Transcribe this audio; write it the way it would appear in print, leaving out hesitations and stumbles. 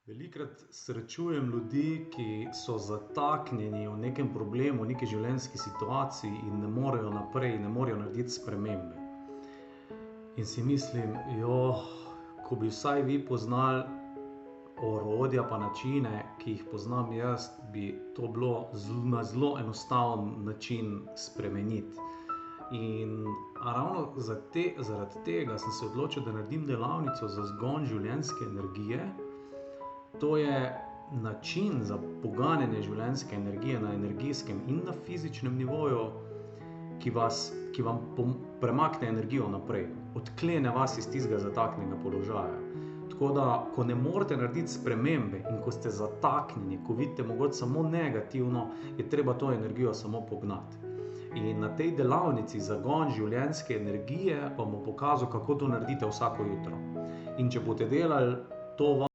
Velikokrat srečujem ljudi, ki so zataknjeni v nekem problemu, v neki življenjski situaciji in ne morejo naprej, ne morejo narediti spremembe. In si mislim, ko bi vsaj vi poznali orodja pa načine, ki jih poznam jaz, bi to bilo na zelo enostaven način spremeniti. In ravno zaradi tega sem se odločil, da naredim delavnico za zagon življenjske energije. To je način za poganjanje življenjske energije na energijskem in na fizičnem nivoju, ki vam premakne energijo naprej, odklene vas iz tistega zataknjenega položaja. Tako da, ko ne morete narediti spremembe in ko ste zataknjeni, ko vidite mogoče samo negativno, je treba to energijo samo pognati. In na tej delavnici zagon življenjske energije vam bom pokazal, kako to naredite vsako jutro. In če boste delali to